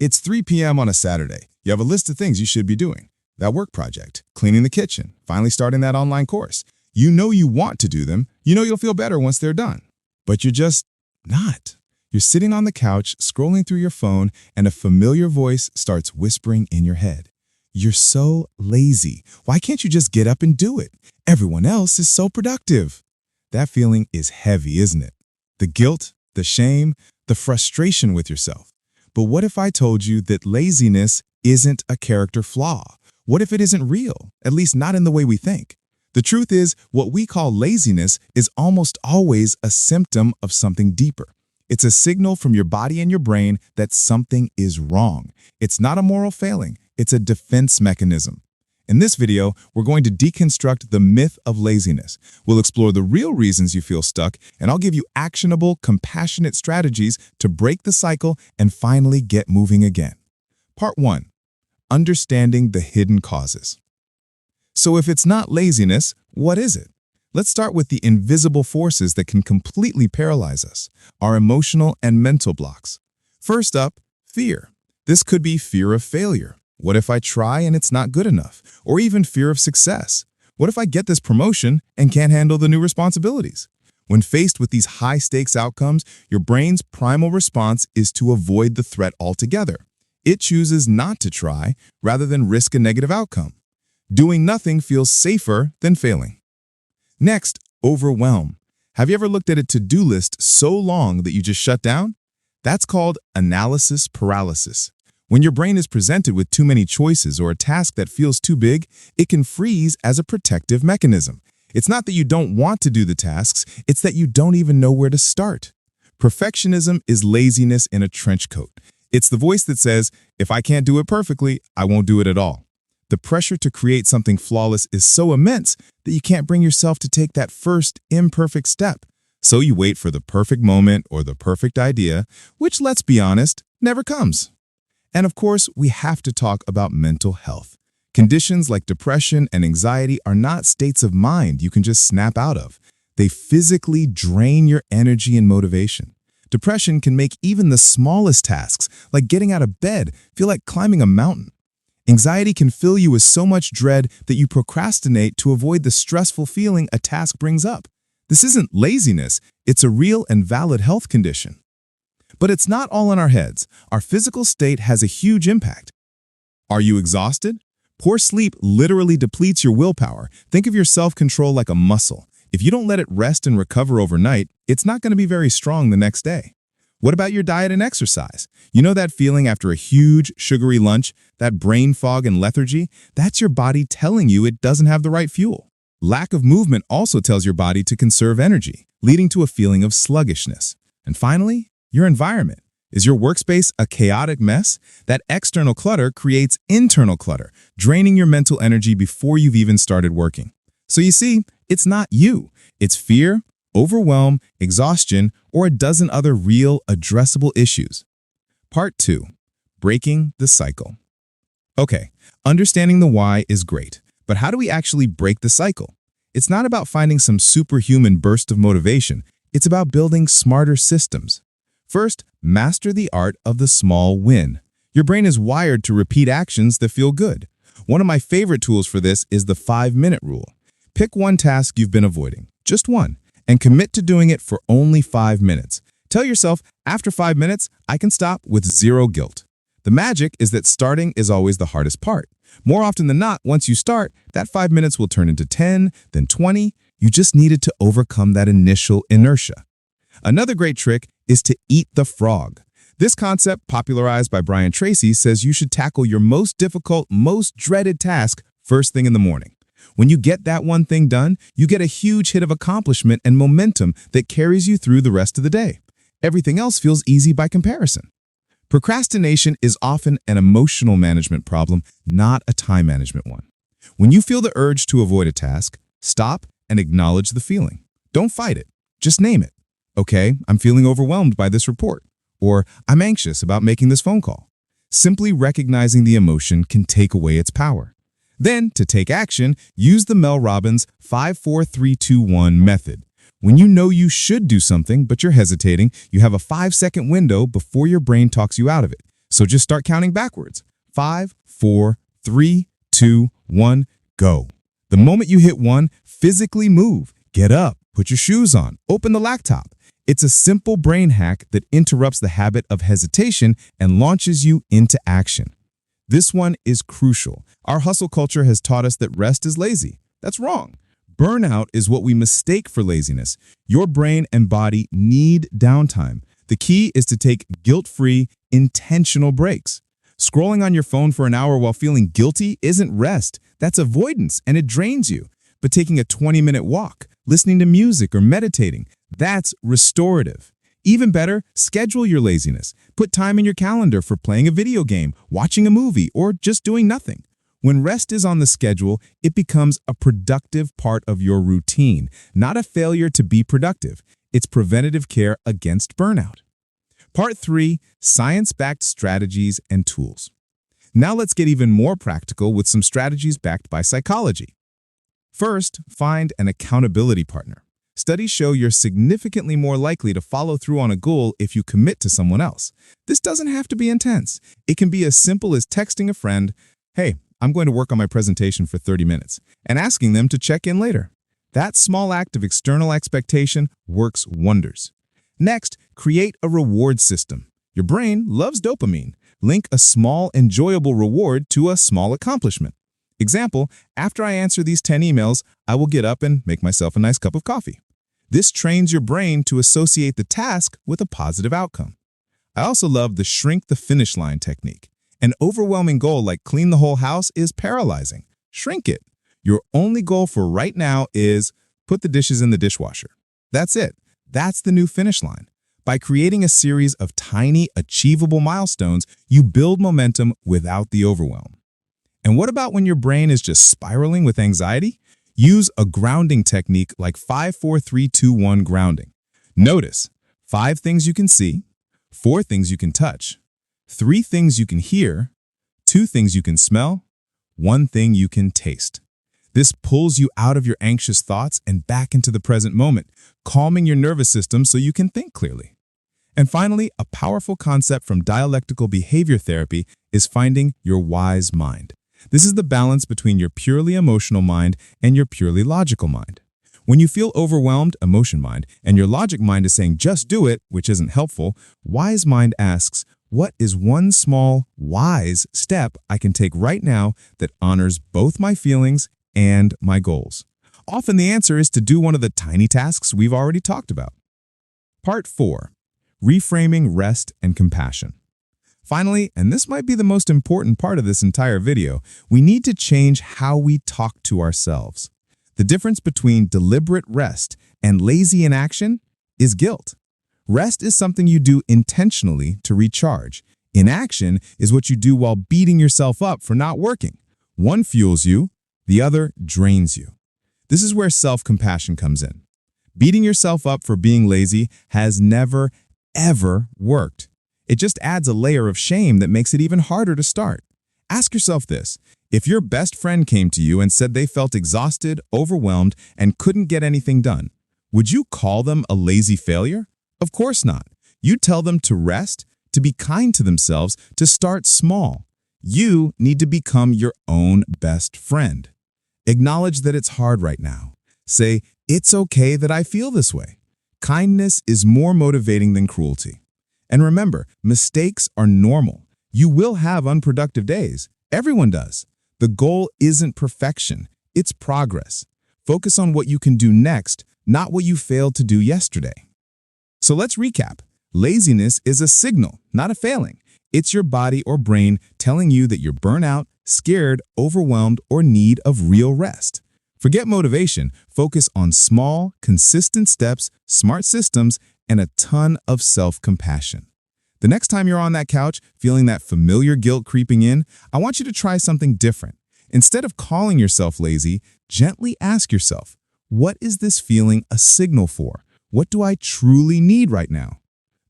It's 3 p.m. on a Saturday. You have a list of things you should be doing. That work project, cleaning the kitchen, finally starting that online course. You know you want to do them. You know you'll feel better once they're done. But you're just not. You're sitting on the couch, scrolling through your phone, and a familiar voice starts whispering in your head. You're so lazy. Why can't you just get up and do it? Everyone else is so productive. That feeling is heavy, isn't it? The guilt, the shame, the frustration with yourself. But what if I told you that laziness isn't a character flaw? What if it isn't real, at least not in the way we think? The truth is, what we call laziness is almost always a symptom of something deeper. It's a signal from your body and your brain that something is wrong. It's not a moral failing, it's a defense mechanism. In this video, we're going to deconstruct the myth of laziness. We'll explore the real reasons you feel stuck, and I'll give you actionable, compassionate strategies to break the cycle and finally get moving again. Part 1. Understanding the hidden causes. So if it's not laziness, what is it? Let's start with the invisible forces that can completely paralyze us, our emotional and mental blocks. First up, fear. This could be fear of failure. What if I try and it's not good enough? Or even fear of success. What if I get this promotion and can't handle the new responsibilities? When faced with these high-stakes outcomes, your brain's primal response is to avoid the threat altogether. It chooses not to try rather than risk a negative outcome. Doing nothing feels safer than failing. Next, overwhelm. Have you ever looked at a to-do list so long that you just shut down? That's called analysis paralysis. When your brain is presented with too many choices or a task that feels too big, it can freeze as a protective mechanism. It's not that you don't want to do the tasks, it's that you don't even know where to start. Perfectionism is laziness in a trench coat. It's the voice that says, if I can't do it perfectly, I won't do it at all. The pressure to create something flawless is so immense that you can't bring yourself to take that first imperfect step. So you wait for the perfect moment or the perfect idea, which, let's be honest, never comes. And of course, we have to talk about mental health. Conditions like depression and anxiety are not states of mind you can just snap out of. They physically drain your energy and motivation. Depression can make even the smallest tasks, like getting out of bed, feel like climbing a mountain. Anxiety can fill you with so much dread that you procrastinate to avoid the stressful feeling a task brings up. This isn't laziness, it's a real and valid health condition. But it's not all in our heads. Our physical state has a huge impact. Are you exhausted? Poor sleep literally depletes your willpower. Think of your self-control like a muscle. If you don't let it rest and recover overnight, it's not going to be very strong the next day. What about your diet and exercise? You know that feeling after a huge, sugary lunch, that brain fog and lethargy? That's your body telling you it doesn't have the right fuel. Lack of movement also tells your body to conserve energy, leading to a feeling of sluggishness. And finally, your environment. Is your workspace a chaotic mess? That external clutter creates internal clutter, draining your mental energy before you've even started working. So you see, it's not you. It's fear, overwhelm, exhaustion, or a dozen other real, addressable issues. Part 2. Breaking the cycle. Okay, understanding the why is great, but how do we actually break the cycle? It's not about finding some superhuman burst of motivation. It's about building smarter systems. First, master the art of the small win. Your brain is wired to repeat actions that feel good. One of my favorite tools for this is the 5-minute rule. Pick one task you've been avoiding, just one, and commit to doing it for only 5 minutes. Tell yourself, after 5 minutes, I can stop with zero guilt. The magic is that starting is always the hardest part. More often than not, once you start, that 5 minutes will turn into 10, then 20. You just needed to overcome that initial inertia. Another great trick is to eat the frog. This concept, popularized by Brian Tracy, says you should tackle your most difficult, most dreaded task first thing in the morning. When you get that one thing done, you get a huge hit of accomplishment and momentum that carries you through the rest of the day. Everything else feels easy by comparison. Procrastination is often an emotional management problem, not a time management one. When you feel the urge to avoid a task, stop and acknowledge the feeling. Don't fight it. Just name it. Okay, I'm feeling overwhelmed by this report. Or I'm anxious about making this phone call. Simply recognizing the emotion can take away its power. Then, to take action, use the Mel Robbins 5-4-3-2-1 method. When you know you should do something, but you're hesitating, you have a 5-second window before your brain talks you out of it. So just start counting backwards. 5, 4, 3, 2, 1, go. The moment you hit 1, physically move. Get up, put your shoes on, open the laptop. It's a simple brain hack that interrupts the habit of hesitation and launches you into action. This one is crucial. Our hustle culture has taught us that rest is lazy. That's wrong. Burnout is what we mistake for laziness. Your brain and body need downtime. The key is to take guilt-free, intentional breaks. Scrolling on your phone for an hour while feeling guilty isn't rest. That's avoidance, and it drains you. But taking a 20-minute walk, listening to music, or meditating, that's restorative. Even better, schedule your laziness. Put time in your calendar for playing a video game, watching a movie, or just doing nothing. When rest is on the schedule, it becomes a productive part of your routine, not a failure to be productive. It's preventative care against burnout. Part 3, science-backed strategies and tools. Now let's get even more practical with some strategies backed by psychology. First, find an accountability partner. Studies show you're significantly more likely to follow through on a goal if you commit to someone else. This doesn't have to be intense. It can be as simple as texting a friend, "Hey, I'm going to work on my presentation for 30 minutes," and asking them to check in later. That small act of external expectation works wonders. Next, create a reward system. Your brain loves dopamine. Link a small, enjoyable reward to a small accomplishment. Example, after I answer these 10 emails, I will get up and make myself a nice cup of coffee. This trains your brain to associate the task with a positive outcome. I also love the shrink the finish line technique. An overwhelming goal like clean the whole house is paralyzing. Shrink it. Your only goal for right now is put the dishes in the dishwasher. That's it. That's the new finish line. By creating a series of tiny, achievable milestones, you build momentum without the overwhelm. And what about when your brain is just spiraling with anxiety? Use a grounding technique like 5-4-3-2-1 grounding. Notice 5 things you can see, 4 things you can touch, 3 things you can hear, 2 things you can smell, 1 thing you can taste. This pulls you out of your anxious thoughts and back into the present moment, calming your nervous system so you can think clearly. And finally, a powerful concept from dialectical behavior therapy is finding your wise mind. This is the balance between your purely emotional mind and your purely logical mind. When you feel overwhelmed, emotion mind, and your logic mind is saying, just do it, which isn't helpful, wise mind asks, what is one small, wise step I can take right now that honors both my feelings and my goals? Often the answer is to do one of the tiny tasks we've already talked about. Part 4, reframing rest and compassion. Finally, and this might be the most important part of this entire video, we need to change how we talk to ourselves. The difference between deliberate rest and lazy inaction is guilt. Rest is something you do intentionally to recharge. Inaction is what you do while beating yourself up for not working. One fuels you, the other drains you. This is where self-compassion comes in. Beating yourself up for being lazy has never, ever worked. It just adds a layer of shame that makes it even harder to start. Ask yourself this: if your best friend came to you and said they felt exhausted, overwhelmed, and couldn't get anything done, would you call them a lazy failure? Of course not. You'd tell them to rest, to be kind to themselves, to start small. You need to become your own best friend. Acknowledge that it's hard right now. Say, it's okay that I feel this way. Kindness is more motivating than cruelty. And remember, mistakes are normal. You will have unproductive days. Everyone does. The goal isn't perfection, it's progress. Focus on what you can do next, not what you failed to do yesterday. So let's recap. Laziness is a signal, not a failing. It's your body or brain telling you that you're burnout, scared, overwhelmed, or need of real rest. Forget motivation. Focus on small, consistent steps, smart systems, and a ton of self-compassion. The next time you're on that couch feeling that familiar guilt creeping in, I want you to try something different. Instead of calling yourself lazy, gently ask yourself, what is this feeling a signal for? What do I truly need right now?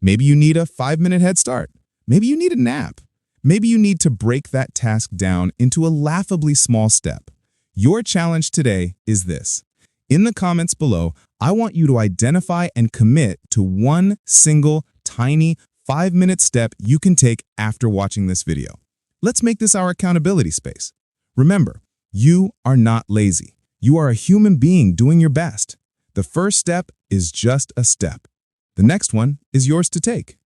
Maybe you need a 5-minute head start. Maybe you need a nap. Maybe you need to break that task down into a laughably small step. Your challenge today is this. In the comments below, I want you to identify and commit to one single, tiny, 5-minute step you can take after watching this video. Let's make this our accountability space. Remember, you are not lazy. You are a human being doing your best. The first step is just a step. The next one is yours to take.